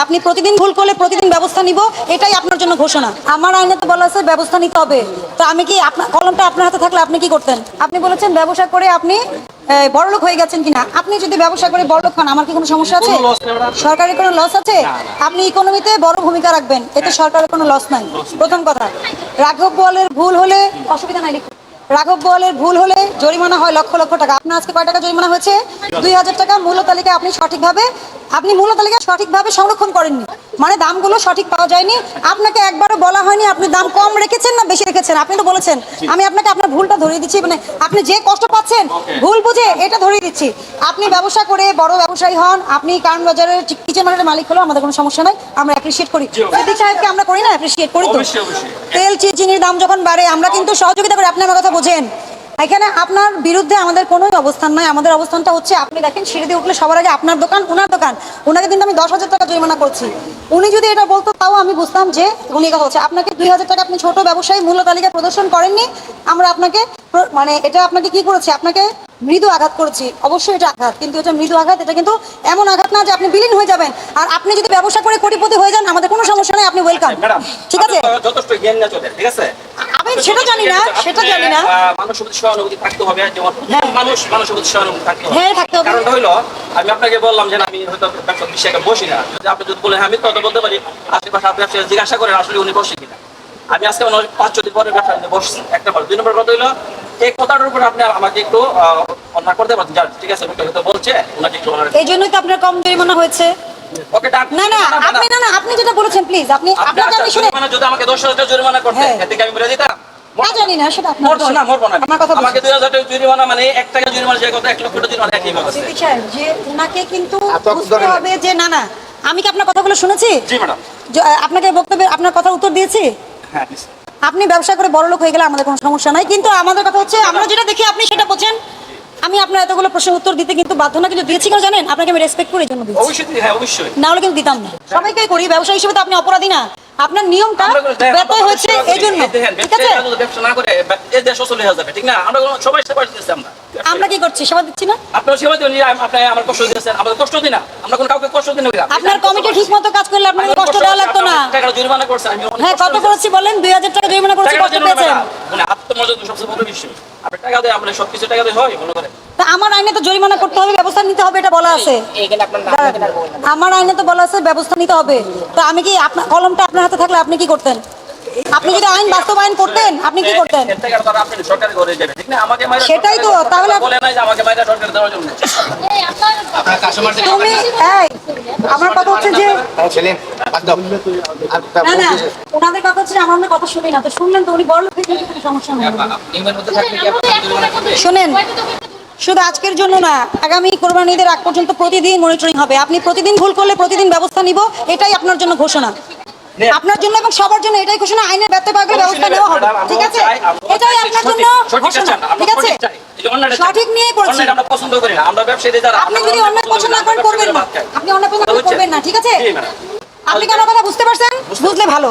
আপনি প্রতিদিন ভুল করলে প্রতিদিন ব্যবস্থা নিব, এটাই আপনার জন্য ঘোষণা। আমার আইনে তো বলা আছে ব্যবস্থা নিতে হবে। তো আমি কি আপনার কলমটা আপনার হাতে থাকলে আপনি কি করতেন? আপনি বলেছেন ব্যবসা করে আপনি বড়লোক হয়ে গেছেন কিনা। আপনি যদি ব্যবসা করে বড়লোক হন, আমার কি কোনো সমস্যা আছে? সরকারের কোনো লস আছে? আপনি ইকোনমিতে বড় ভূমিকা রাখবেন, এতে সরকারের কোনো লস নাই। প্রথম কথা, রাঘব বোয়ালের ভুল হলে অসুবিধা নাই, রাঘব বোয়ালের ভুল হলে জরিমানা হয় লক্ষ লক্ষ টাকা। আপনার আজকে কয় টাকা জরিমানা হয়েছে? 2000 টাকা। মূল্য তালিকা আপনি মূল্য তালিকা সঠিকভাবে সংরক্ষণ করেননি, মানে দামগুলো সঠিক পাওয়া যায়নি। আপনাকে একবারও বলা হয়নি আপনি দাম কম রেখেছেন না বেশি রেখেছেন, আপনি তো বলেছেন। আমি আপনাকে আপনার ভুলটা ধরিয়ে দিচ্ছি, মানে আপনি যে কষ্ট পাচ্ছেন ভুল বুঝে এটা ধরিয়ে দিচ্ছি। আপনি ব্যবসা করে বড় ব্যবসায়ী হন, আপনি কারণ বাজারের কিচেন মার্কেটের মালিক হলেও আমাদের কোনো সমস্যা নাই, আমরা অ্যাপ্রিসিয়েট করি। সিদ্দিক সাহেবকে আমরা করি না অ্যাপ্রিসিয়েট করি তো। তেল চিনির দাম যখন বাড়ে আমরা কিন্তু সহযোগিতা করি, আপনি আমার কথা বোঝেন। এখানে আপনার বিরুদ্ধে আমাদের কোনো অবস্থান নাই। আমাদের অবস্থানটা হচ্ছে, আপনি দেখেন সিঁড়ি দিয়ে উঠলে সবার আগে আপনার দোকান, ওনার দোকান। ওনাকে কিন্তু আমি 10,000 টাকা জরিমানা করছি। উনি যদি এটা বলতো তাও আমি বুঝতাম যে উনি কথা হচ্ছে। আপনাকে 2000 টাকা, আপনি ছোট ব্যবসায়ী, মূল্য তালিকা প্রদর্শন করেননি। আমরা আপনাকে মানে এটা আপনাকে কি করেছি, আপনাকে মৃদু আঘাত করেছি। অবশ্যই এটা আঘাত, কিন্তু এটা মৃদু আঘাত। এটা কিন্তু এমন আঘাত না যে আপনি বিলীন হয়ে যাবেন। আর আপনি যদি ব্যবসা করে কোটিপতি হয়ে যান, আমাদের কোনো সমস্যা নেই, আপনি ওয়েলকাম। ঠিক আছে, যথেষ্ট জ্ঞান না চলে, ঠিক আছে। আমি সেটা জানি না, মানুষের প্রতি সহানুভূতি থাকতে হবে, যেমন মানুষের প্রতি সহানুভূতি থাকতে হবে। হ্যাঁ, থাকতে হবে। কারণটা হইলো, আমি আপনাকে বললাম যে আমি হয়তো ব্যবসা বিষয়ে বসি না। আপনি যদি বলেন আমি তত বলতে পারি, আশেপাশে আপনি জিজ্ঞাসা করেন আসলে উনি বসে কিনা। আমি আজকে 5-6 দিন পরে ব্যবসা বসছি, একটা বার। 2 নম্বর কথা হইলো, এই কথাটার উপর আপনি আমাকে একটু অন্যায় করতে পারেন। ঠিক আছে, বলছে ওনাকে একটু, এই জন্যই তো আপনার কম জরিমানা হয়েছে। আপনি যেটা বলেছেন প্লিজ, আপনি আপনাকে আমি শুনে যদি আমাকে 10,000 টাকা জরিমানা করতে, এতে কি আমি বলে দিতাম? জানি না, সেটা আপনার মরবো না। আমার কথা, আমাকে 2000 টাকা জরিমানা মানে 1 টাকা জরিমানা যে কথা 1 লক্ষ টাকা জরিমানা একই কথা। সিদ্দিক সাহেব, যে উনাকে কিন্তু বুঝতে হবে যে না আমি কি আপনার কথাগুলো শুনেছি? জি ম্যাডাম। আপনাকে বক্তব্যে আপনার কথা উত্তর দিয়েছি। হ্যাঁ, আপনি ব্যবসা করে বড়লোক হয়ে গেলে আমাদের কোনো সমস্যা নাই, কিন্তু আমাদের কথা হচ্ছে আমরা যেটা দেখি আপনি সেটা বোঝেন। আমি আপনার এতগুলো প্রশ্নের উত্তর দিতে কিন্তু বাধ্য না, কিন্তু দিয়েছি কেন জানেন? আপনাকে আমি রেসপেক্ট করি, জন্য দিয়েছি। অবশ্যই, হ্যাঁ অবশ্যই, না হলে কিন্তু দিতাম না। সবাইকে করি, ব্যবসা হিসেবে তো আপনি অপরাধী না। আপনার নিয়মটা ব্যত্যয় হয়েছে এই জন্য। ঠিক আছে, ব্যবসা না করে এই দেশ চলে যাবে, ঠিক না? আমরা সবাই সেবা দিতেছি। আমরা কি করছি? সেবা দিচ্ছি না? আপনারা সেবা দিন, আপনি আমার কষ্ট দিয়েছেন, আমাদের কষ্ট দিন না। আমরা কোন কাউকে কষ্ট দিন না। আপনার কমিটি ঠিকমতো কাজ করলে আপনাকে কষ্ট দেওয়া লাগতো না। টাকা জরিমানা করছে, আমি হ্যাঁ, কত করেছি বলেন? 2000 টাকা জরিমানা করেছি, কত পেয়েছেন? মানে আত্মমর্যাদা সবচেয়ে বড় বিষয়। আপনি টাকা দেয়, আমরা সবকিছু টাকা দিয়ে হয় মনে করেন। তা আমার আইনে তো জরিমানা করতে হবে, ব্যবস্থা নিতে হবে, এটা বলা আছে। আমার আইনে তো বলা আছে ব্যবস্থা নিতে হবে। তো আমি কি আপনার কলমটা আপনার হাতে থাকলে আপনি কি করতেন? আপনি যদি আইন বাস্তবায়ন করতেন, আপনি কি করতেন? সেটাই তো। তাহলে তুমি আমার কথা হচ্ছে যে না ওনাদের কথা হচ্ছে আমার কথা শুনি না। তো শুনলেন তো, উনি বড় লোক থেকে সমস্যা নেই। শোনেন, শুধু আজকের জন্য না, আগামী কোরবানি ঈদের আগ পর্যন্ত প্রতিদিন মনিটরিং হবে। আপনি প্রতিদিন ভুল করলে প্রতিদিন ব্যবস্থা নিব, এটাই আপনার জন্য ঘোষণা। আপনার জন্য এবং সবার জন্য এটাই ঘোষণা। আইনের ব্যত্যয় পাওয়া গেলে ব্যবস্থা নেওয়া হবে। ঠিক আছে, এটাই আপনার জন্য ঘোষণা। ঠিক আছে, সঠিক নিয়ে করছি। আপনি যদি অন্যায় পছন্দ না করেন, করবেন না। আপনি অন্যায় পছন্দ করবেন না, ঠিক আছে? আপনি কেন কথা বুঝতে পারছেন? বুঝলে ভালো।